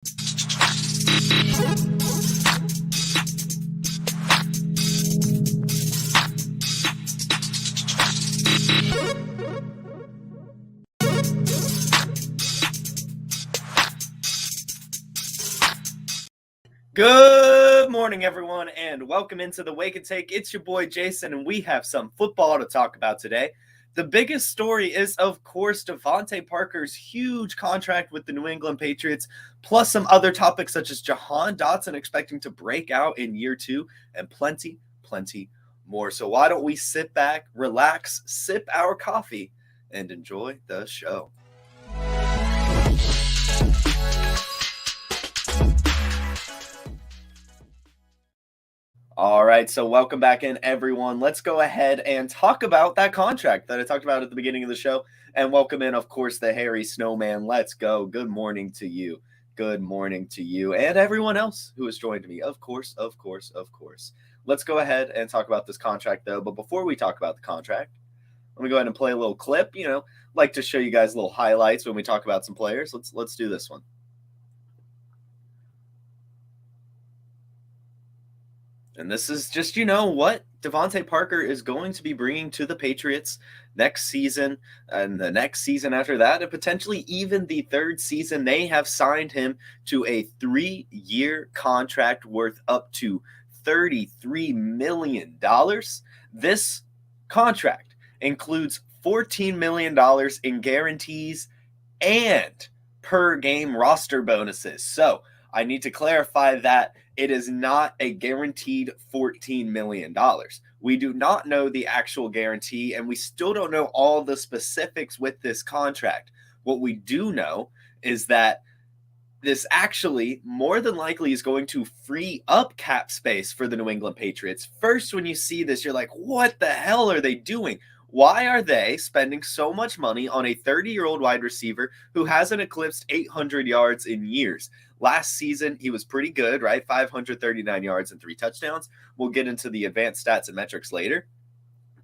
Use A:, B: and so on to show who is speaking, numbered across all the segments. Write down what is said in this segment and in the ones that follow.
A: Good morning, everyone, and welcome into the Wake and Take. It's your boy, Jason, and we have some football to talk about today. The biggest story is, of course, DeVante Parker's huge contract with the New England Patriots, plus some other topics such as Jahan Dotson expecting to break out in year 2, and plenty more. So why don't we sit back, relax, sip our coffee, and enjoy the show. All right, so welcome back in, everyone. Let's go ahead and talk about that contract that I talked about at the beginning of the show, and welcome in, of course, the hairy snowman. Let's go. Good morning to you. Good morning to you and everyone else who has joined me. Of course. Let's go ahead and talk about this contract, though. But before we talk about the contract, let me go ahead and play a little clip. Like to show you guys little highlights when we talk about some players. Let's do this one. And this is just, what DeVante Parker is going to be bringing to the Patriots next season and the next season after that, and potentially even the third season. They have signed him to a 3-year contract worth up to $33 million. This contract includes $14 million in guarantees and per game roster bonuses. So I need to clarify that it is not a guaranteed $14 million. We do not know the actual guarantee, and we still don't know all the specifics with this contract. What we do know is that this actually more than likely is going to free up cap space for the New England Patriots. First, when you see this, you're like, what the hell are they doing? Why are they spending so much money on a 30-year-old wide receiver who hasn't eclipsed 800 yards in years? Last season, he was pretty good, right? 539 yards and 3 touchdowns. We'll get into the advanced stats and metrics later.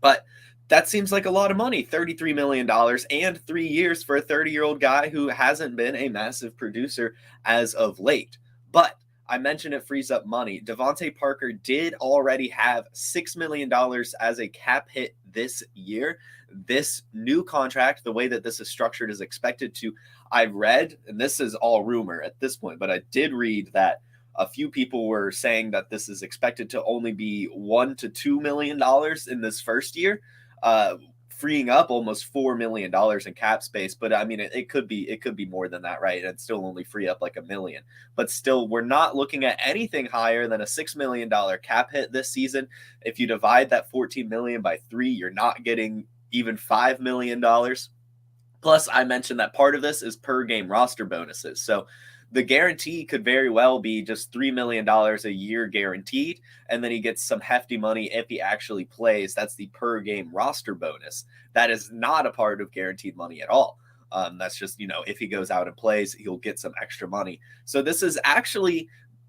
A: But that seems like a lot of money, $33 million and 3 years for a 30-year-old guy who hasn't been a massive producer as of late. But I mentioned it frees up money. DeVante Parker did already have $6 million as a cap hit this year. This new contract, the way that this is structured, is expected to, I've read, and this is all rumor at this point, but I did read that a few people were saying that this is expected to only be $1 to $2 million in this first year, freeing up almost $4 million in cap space. But I mean, it could be more than that, right? And still only free up like $1 million. But still, we're not looking at anything higher than a $6 million cap hit this season. If you divide that $14 million by 3, you're not getting even $5 million. Plus, I mentioned that part of this is per game roster bonuses. So the guarantee could very well be just $3 million a year guaranteed, and then he gets some hefty money if he actually plays. That's the per game roster bonus. That is not a part of guaranteed money at all. That's just, if he goes out and plays, he'll get some extra money. So this is actually,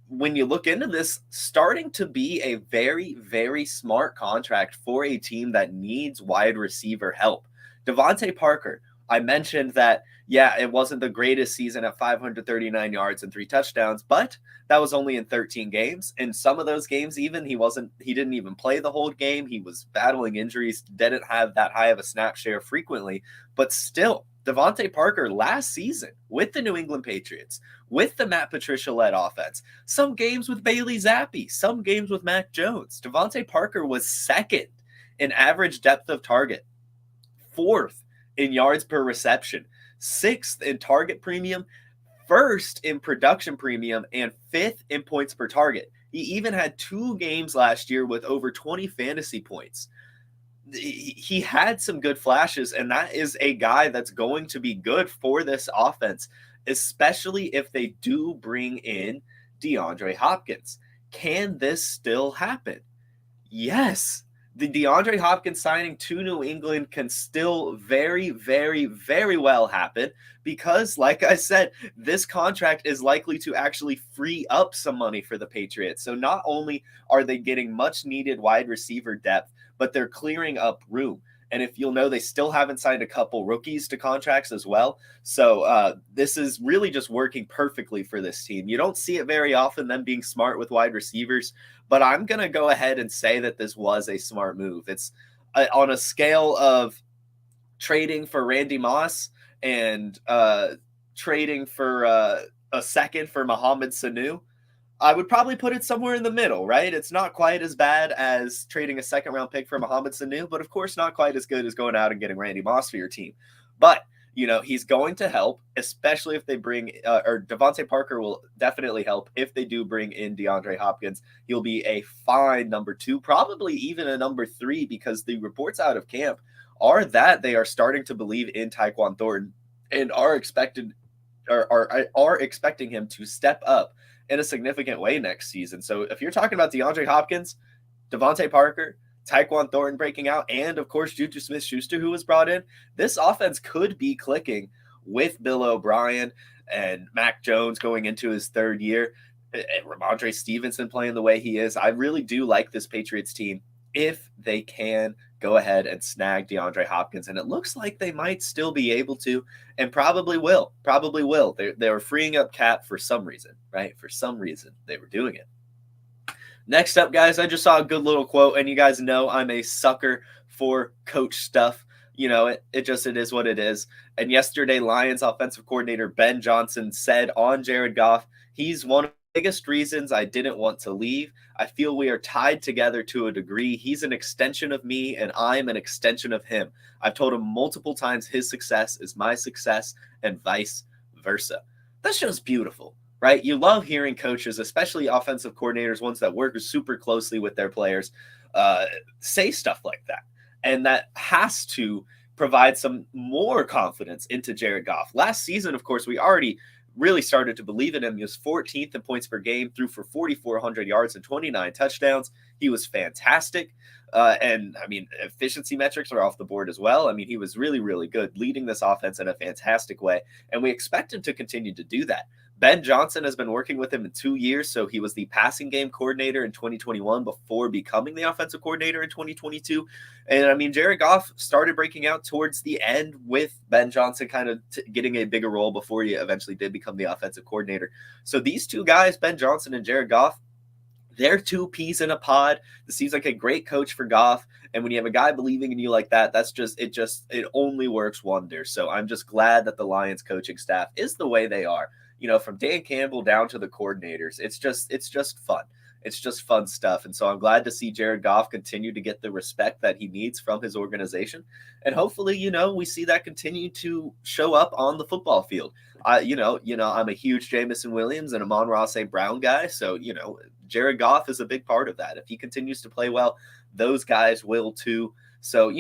A: when you look into this, starting to be a very, very smart contract for a team that needs wide receiver help. DeVante Parker, I mentioned that, it wasn't the greatest season at 539 yards and 3 touchdowns, but that was only in 13 games. In some of those games, even he didn't even play the whole game. He was battling injuries, didn't have that high of a snap share frequently, but still, DeVante Parker last season with the New England Patriots, with the Matt Patricia-led offense, some games with Bailey Zappi, some games with Mac Jones, DeVante Parker was second in average depth of target, 4th in yards per reception, 6th in target premium, 1st in production premium, and 5th in points per target. He even had 2 games last year with over 20 fantasy points. He had some good flashes, and that is a guy that's going to be good for this offense, especially if they do bring in DeAndre Hopkins. Can this still happen? Yes. The DeAndre Hopkins signing to New England can still very, very, very well happen because, like I said, this contract is likely to actually free up some money for the Patriots. So not only are they getting much needed wide receiver depth, but they're clearing up room. And if you'll know, they still haven't signed a couple rookies to contracts as well. So this is really just working perfectly for this team. You don't see it very often, them being smart with wide receivers, but I'm going to go ahead and say that this was a smart move. It's on a scale of trading for Randy Moss and trading for a second for Mohamed Sanu. I would probably put it somewhere in the middle, right? It's not quite as bad as trading a second round pick for Mohamed Sanu, but of course not quite as good as going out and getting Randy Moss for your team. But, he's going to help, especially if they bring, or DeVante Parker will definitely help if they do bring in DeAndre Hopkins. He'll be a fine number 2, probably even a number 3, because the reports out of camp are that they are starting to believe in Tyquan Thornton and are expecting him to step up in a significant way next season. So if you're talking about DeAndre Hopkins, DeVante Parker, Tyquan Thornton breaking out, and of course Juju Smith-Schuster, who was brought in, this offense could be clicking with Bill O'Brien and Mac Jones going into his 3rd year, and Ramondre Stevenson playing the way he is. I really do like this Patriots team if they can go ahead and snag DeAndre Hopkins. And it looks like they might still be able to, and probably will. They were freeing up cap for some reason, right? For some reason, they were doing it. Next up, guys, I just saw a good little quote, and you guys know I'm a sucker for coach stuff. It is what it is. And yesterday, Lions offensive coordinator Ben Johnson said on Jared Goff, he's one of the biggest reasons I didn't want to leave. I feel we are tied together to a degree. He's an extension of me, and I'm an extension of him. I've told him multiple times his success is my success, and vice versa. That's just beautiful, right? You love hearing coaches, especially offensive coordinators, ones that work super closely with their players, say stuff like that. And that has to provide some more confidence into Jared Goff. Last season, of course, we already really started to believe in him. He was 14th in points per game, threw for 4,400 yards and 29 touchdowns. He was fantastic. Efficiency metrics are off the board as well. He was really, really good, leading this offense in a fantastic way. And we expect him to continue to do that. Ben Johnson has been working with him in 2 years. So he was the passing game coordinator in 2021 before becoming the offensive coordinator in 2022. And Jared Goff started breaking out towards the end with Ben Johnson kind of getting a bigger role before he eventually did become the offensive coordinator. So these two guys, Ben Johnson and Jared Goff, they're 2 peas in a pod. This seems like a great coach for Goff. And when you have a guy believing in you like that, it only works wonders. So I'm just glad that the Lions coaching staff is the way they are. From Dan Campbell down to the coordinators, it's just fun. It's just fun stuff. And so I'm glad to see Jared Goff continue to get the respect that he needs from his organization. And hopefully, we see that continue to show up on the football field. I'm a huge Jameson Williams and Amon-Ra St. Brown guy. So, Jared Goff is a big part of that. If he continues to play well, those guys will too. So,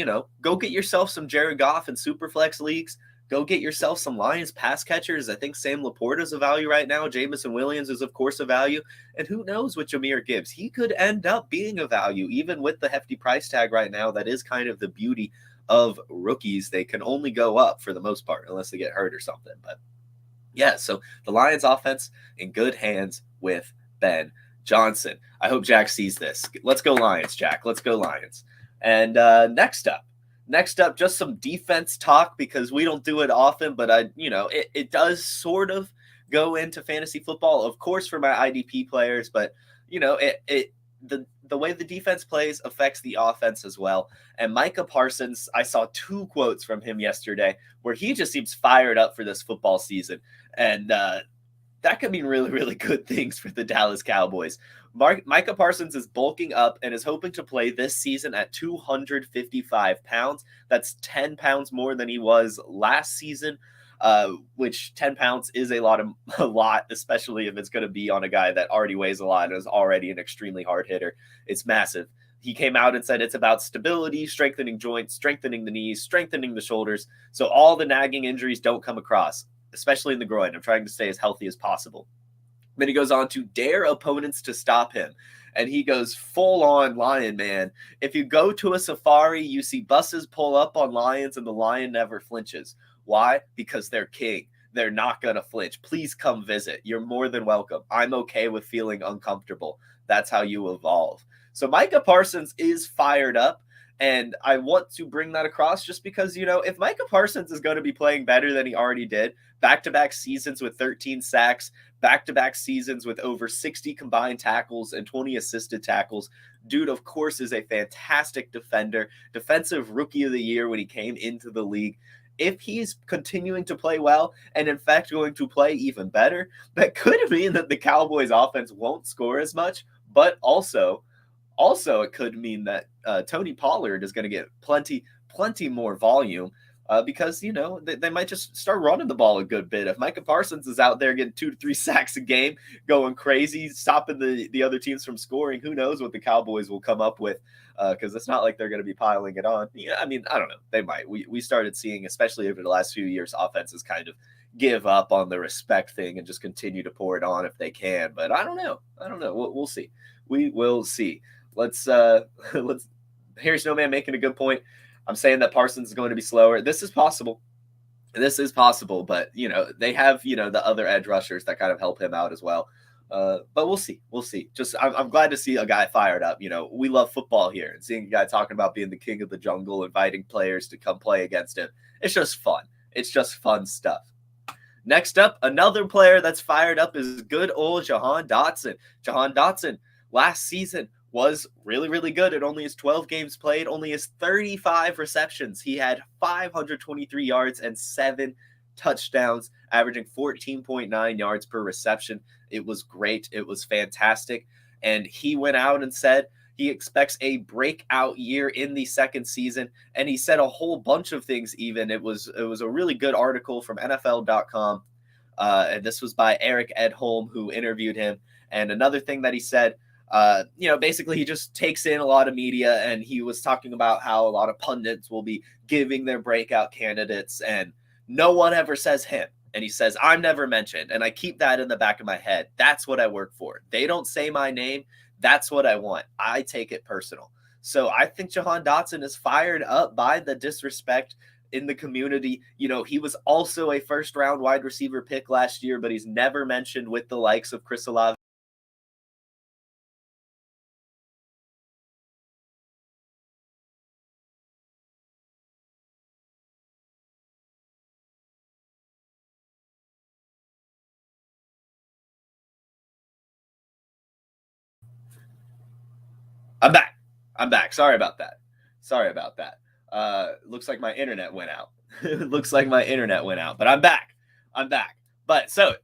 A: go get yourself some Jared Goff in Superflex leagues. Go get yourself some Lions pass catchers. I think Sam Laporta is a value right now. Jameson Williams is, of course, a value. And who knows with Jahmyr Gibbs? He could end up being a value, even with the hefty price tag right now. That is kind of the beauty of rookies. They can only go up for the most part, unless they get hurt or something. But yeah, so the Lions offense in good hands with Ben Johnson. I hope Jack sees this. Let's go Lions, Jack. Let's go Lions. And next up, just some defense talk, because we don't do it often, but it does sort of go into fantasy football, of course, for my IDP players, but the way the defense plays affects the offense as well. And Micah Parsons, I saw 2 quotes from him yesterday where he just seems fired up for this football season. And that could mean really, really good things for the Dallas Cowboys. Micah Parsons is bulking up and is hoping to play this season at 255 pounds. That's 10 pounds more than he was last season, which 10 pounds is a lot, especially if it's going to be on a guy that already weighs a lot and is already an extremely hard hitter. It's massive. He came out and said it's about stability, strengthening joints, strengthening the knees, strengthening the shoulders, so all the nagging injuries don't come across, especially in the groin. I'm trying to stay as healthy as possible. Then he goes on to dare opponents to stop him. And he goes full on lion man. If you go to a safari, you see buses pull up on lions and the lion never flinches. Why? Because they're king. They're not going to flinch. Please come visit. You're more than welcome. I'm okay with feeling uncomfortable. That's how you evolve. So Micah Parsons is fired up. And I want to bring that across just because, if Micah Parsons is going to be playing better than he already did, back-to-back seasons with 13 sacks, back-to-back seasons with over 60 combined tackles and 20 assisted tackles, dude, of course, is a fantastic defender, defensive rookie of the year when he came into the league. If he's continuing to play well and in fact going to play even better, that could mean that the Cowboys offense won't score as much, but also it could mean that Tony Pollard is going to get plenty more volume because, they might just start running the ball a good bit. If Micah Parsons is out there getting 2 to 3 sacks a game, going crazy, stopping the other teams from scoring, who knows what the Cowboys will come up with, because it's not like they're going to be piling it on. Yeah, I mean, I don't know. They might. We started seeing, especially over the last few years, offenses kind of give up on the respect thing and just continue to pour it on if they can. But I don't know. We'll see. We will see. Let's Harry Snowman making a good point. I'm saying that Parsons is going to be slower. This is possible, but they have the other edge rushers that kind of help him out as well. But we'll see. Just I'm glad to see a guy fired up. We love football here, and seeing a guy talking about being the king of the jungle, inviting players to come play against him. It's just fun. It's just fun stuff. Next up, another player that's fired up is good old Jahan Dotson. Jahan Dotson last season was really, really good. At only his 12 games played, only his 35 receptions. He had 523 yards and 7 touchdowns, averaging 14.9 yards per reception. It was great. It was fantastic. And he went out and said he expects a breakout year in the second season. And he said a whole bunch of things even. It was a really good article from NFL.com. And this was by Eric Edholm, who interviewed him. And another thing that he said, basically he just takes in a lot of media, and he was talking about how a lot of pundits will be giving their breakout candidates and no one ever says him. And he says, I'm never mentioned. And I keep that in the back of my head. That's what I work for. They don't say my name. That's what I want. I take it personal. So I think Jahan Dotson is fired up by the disrespect in the community. He was also a first-round wide receiver pick last year, but he's never mentioned with the likes of Chris Olave. I'm back. Sorry about that. Looks like my internet went out. But I'm back. But so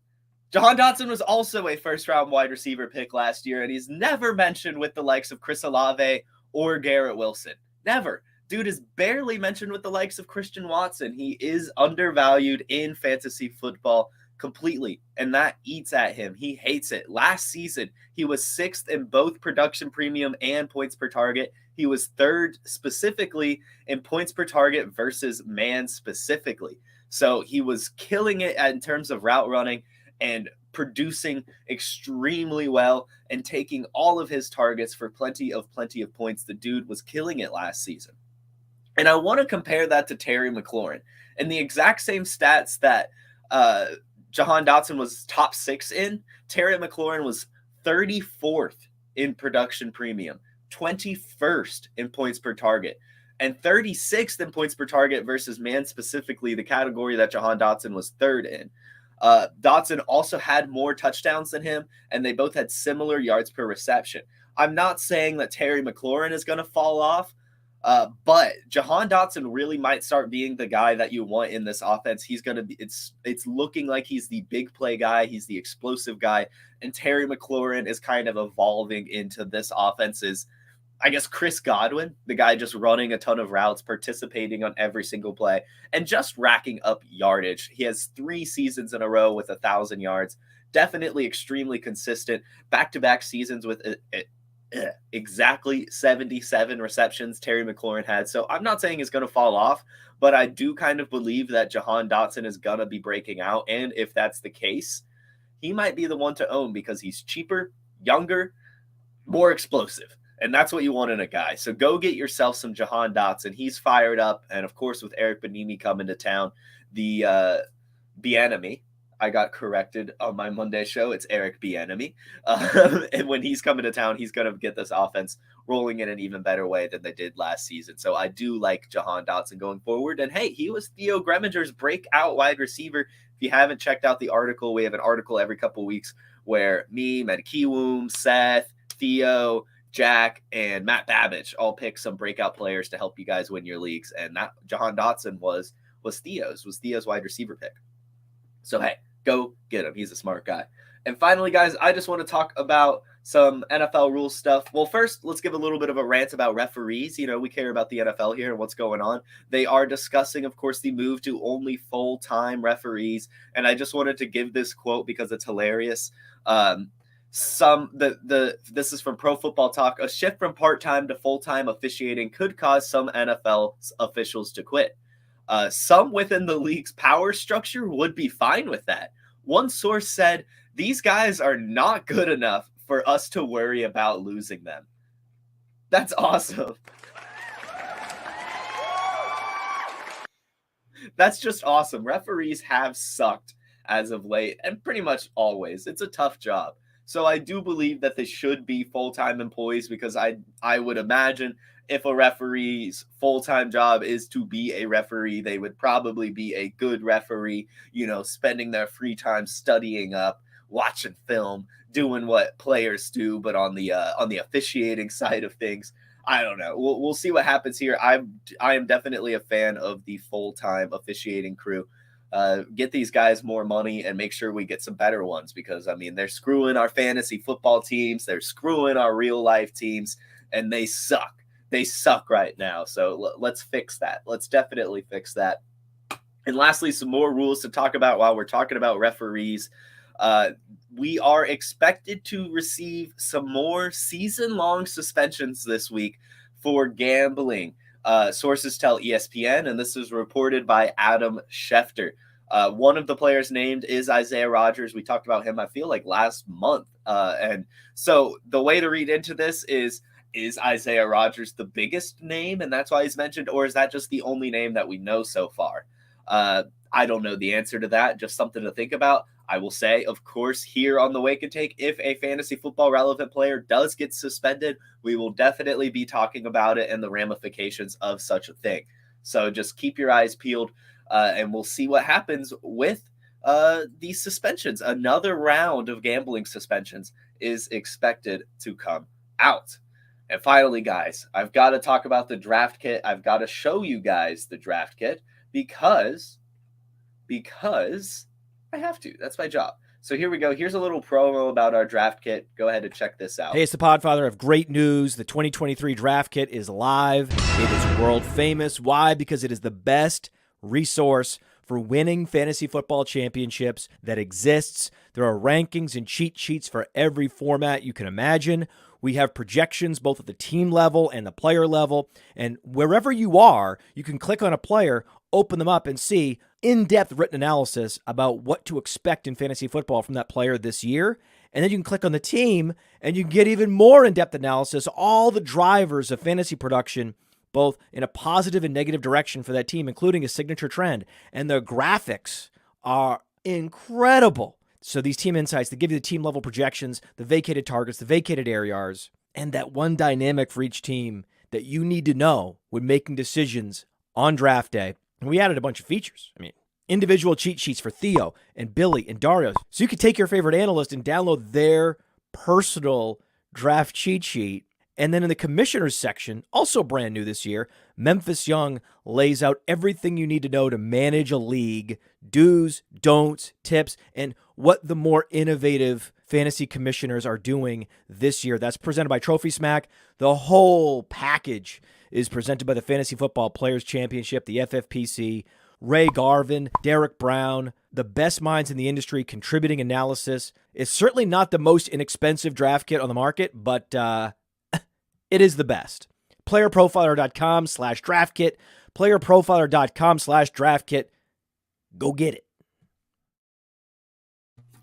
A: Jahan Dotson was also a first-round wide receiver pick last year, and he's never mentioned with the likes of Chris Olave or Garrett Wilson. Never. Dude is barely mentioned with the likes of Christian Watson. He is undervalued in fantasy football completely, and that eats at him. He hates it. Last season, he was 6th in both production premium and points per target. He was 3rd specifically in points per target versus man specifically. So he was killing it in terms of route running and producing extremely well and taking all of his targets for plenty of points. The dude was killing it last season. And I want to compare that to Terry McLaurin. And the exact same stats that Jahan Dotson was top 6 in, Terry McLaurin was 34th in production premium, 21st in points per target, and 36th in points per target versus man specifically, the category that Jahan Dotson was 3rd in. Dotson also had more touchdowns than him, and they both had similar yards per reception. I'm not saying that Terry McLaurin is going to fall off, but Jahan Dotson really might start being the guy that you want in this offense. He's going to be, it's looking like he's the big play guy. He's the explosive guy. And Terry McLaurin is kind of evolving into this offense's, I guess, Chris Godwin, the guy just running a ton of routes, participating on every single play, and just racking up yardage. He has 3 seasons in a row with 1,000 yards. Definitely extremely consistent. Back-to-back seasons with exactly 77 receptions Terry McLaurin had. So I'm not saying it's going to fall off, but I do kind of believe that Jahan Dotson is going to be breaking out. And if that's the case, he might be the one to own because he's cheaper, younger, more explosive. And that's what you want in a guy. So go get yourself some Jahan Dotson. He's fired up. And of course, with Eric Bieniemy coming to town, the enemy, I got corrected on my Monday show. It's Eric Bieniemy. And when he's coming to town, he's going to get this offense rolling in an even better way than they did last season. So I do like Jahan Dotson going forward. And hey, he was Theo Greminger's breakout wide receiver. If you haven't checked out the article, we have an article every couple of weeks where me, Metakiwum, Seth, Theo, Jack, and Matt Babbage all pick some breakout players to help you guys win your leagues. And that Jahan Dotson was Theo's wide receiver pick. So, hey, go get him. He's a smart guy. And finally, guys, I just want to talk about some NFL rules stuff. Well, first, let's give a little bit of a rant about referees. You know, we care about the NFL here and what's going on. They are discussing, of course, the move to only full-time referees. And I just wanted to give this quote because it's hilarious. This is from Pro Football Talk. A shift from part-time to full-time officiating could cause some NFL officials to quit. Some within the league's power structure would be fine with that. One source said, "These guys are not good enough for us to worry about losing them." That's awesome. That's just awesome. Referees have sucked as of late and pretty much always. It's a tough job. So I do believe that they should be full-time employees because I would imagine if a referee's full-time job is to be a referee, they would probably be a good referee, you know, spending their free time studying up, watching film, doing what players do, but on the officiating side of things. I don't know. We'll see what happens here. I am definitely a fan of the full-time officiating crew. Get these guys more money and make sure we get some better ones because, I mean, they're screwing our fantasy football teams. They're screwing our real life teams, and they suck. They suck right now. So let's fix that. Let's definitely fix that. And lastly, some more rules to talk about while we're talking about referees. We are expected to receive some more season-long suspensions this week for gambling. Sources tell ESPN, and this is reported by Adam Schefter. One of the players named is Isaiah Rodgers. We talked about him, I feel like, last month. And so the way to read into this is Isaiah Rodgers the biggest name, and that's why he's mentioned, or is that just the only name that we know so far? I don't know the answer to that. Just something to think about. I will say, of course, here on the Wake and Take, if a fantasy football relevant player does get suspended, we will definitely be talking about it and the ramifications of such a thing. So just keep your eyes peeled, and we'll see what happens with these suspensions. Another round of gambling suspensions is expected to come out. And finally, guys, I've got to talk about the draft kit. I've got to show you guys the draft kit because I have to. That's my job. So here we go. Here's a little promo about our draft kit. Go ahead and check this out.
B: Hey, it's the Podfather. I have great news. The 2023 draft kit is live. It is world famous. Why? Because it is the best resource for winning fantasy football championships that exists. There are rankings and cheat sheets for every format you can imagine. We have projections both at the team level and the player level. And wherever you are, you can click on a player, open them up, and see in-depth written analysis about what to expect in fantasy football from that player this year. And then you can click on the team, and you can get even more in-depth analysis, all the drivers of fantasy production, both in a positive and negative direction for that team, including a signature trend. And the graphics are incredible. So these team insights, they give you the team level projections, the vacated targets, the vacated areas, and that one dynamic for each team that you need to know when making decisions on draft day. And we added a bunch of features. I mean, individual cheat sheets for Theo and Billy and Dario. So you could take your favorite analyst and download their personal draft cheat sheet. And then in the commissioners section, also brand new this year, Memphis Young lays out everything you need to know to manage a league, do's, don'ts, tips, and what the more innovative fantasy commissioners are doing this year. That's presented by Trophy Smack. The whole package is presented by the Fantasy Football Players Championship, the FFPC, Ray Garvin, Derek Brown, the best minds in the industry contributing analysis. It's certainly not the most inexpensive draft kit on the market, but it is the best. PlayerProfiler.com/draft kit. PlayerProfiler.com/draft kit. Go get it.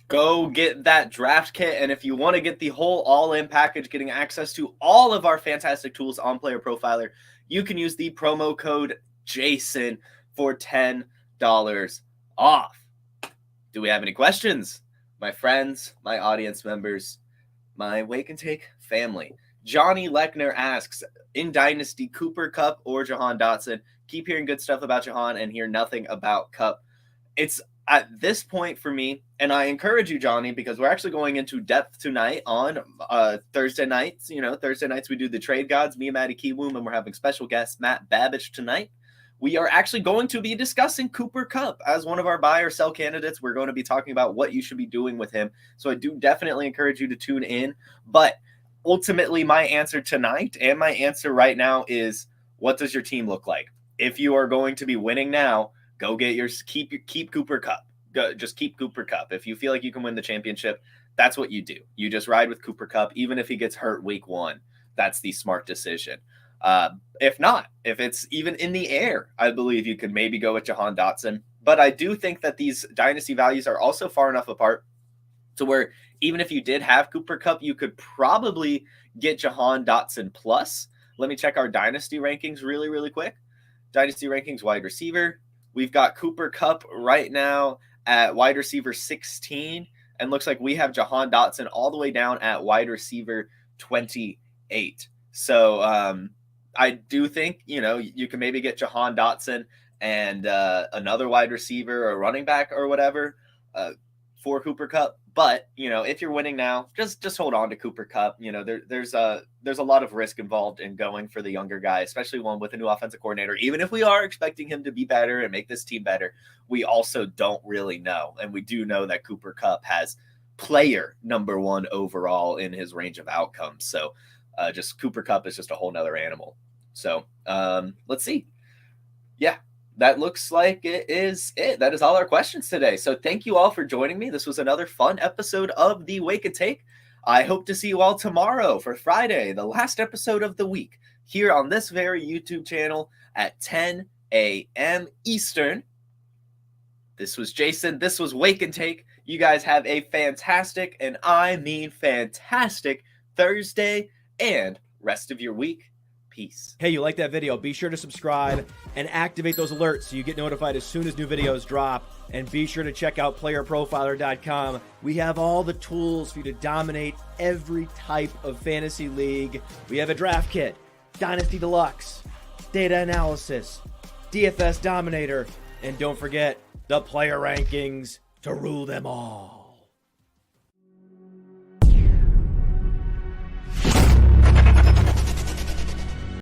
A: Go get that draft kit. And if you want to get the whole all-in package, getting access to all of our fantastic tools on Player Profiler, you can use the promo code JASON for $10 off. Do we have any questions? My friends, my audience members, my Wake and Take family. Johnny Lechner asks, in Dynasty, Cooper Kupp or Jahan Dotson? Keep hearing good stuff about Jahan and hear nothing about Kupp. It's at this point for me, and I encourage you, Johnny, because we're actually going into depth tonight on Thursday nights. Thursday nights we do the Trade Gods, me and Matty Kiwoom, and we're having special guest Matt Babbage tonight. We are actually going to be discussing Cooper Kupp as one of our buy or sell candidates. We're going to be talking about what you should be doing with him. So I do definitely encourage you to tune in. But ultimately, my answer tonight and my answer right now is, what does your team look like? If you are going to be winning now, go get keep Cooper Kupp. Just keep Cooper Kupp. If you feel like you can win the championship, that's what you do. You just ride with Cooper Kupp, even if he gets hurt week 1. That's the smart decision. If not, if it's even in the air, I believe you could maybe go with Jahan Dotson. But I do think that these dynasty values are also far enough apart to where even if you did have Cooper Kupp, you could probably get Jahan Dotson plus. Let me check our dynasty rankings really, really quick. Dynasty rankings, wide receiver. We've got Cooper Kupp right now at wide receiver 16. And looks like we have Jahan Dotson all the way down at wide receiver 28. So I do think, you can maybe get Jahan Dotson and another wide receiver or running back or whatever for Cooper Kupp. But, if you're winning now, just hold on to Cooper Kupp. There's a lot of risk involved in going for the younger guy, especially one with a new offensive coordinator. Even if we are expecting him to be better and make this team better, we also don't really know. And we do know that Cooper Kupp has player number 1 overall in his range of outcomes. So just Cooper Kupp is just a whole nother animal. So let's see. Yeah, that looks like it is it. That is all our questions today. So thank you all for joining me. This was another fun episode of the Wake and Take. I hope to see you all tomorrow for Friday, the last episode of the week, here on this very YouTube channel at 10 a.m. Eastern. This was Jason. This was Wake and Take. You guys have a fantastic, and I mean fantastic, Thursday and rest of your week. Peace.
B: Hey, you like that video? Be sure to subscribe and activate those alerts so you get notified as soon as new videos drop. And be sure to check out PlayerProfiler.com. We have all the tools for you to dominate every type of fantasy league. We have a draft kit, Dynasty Deluxe, data analysis, DFS Dominator, and don't forget the player rankings to rule them all.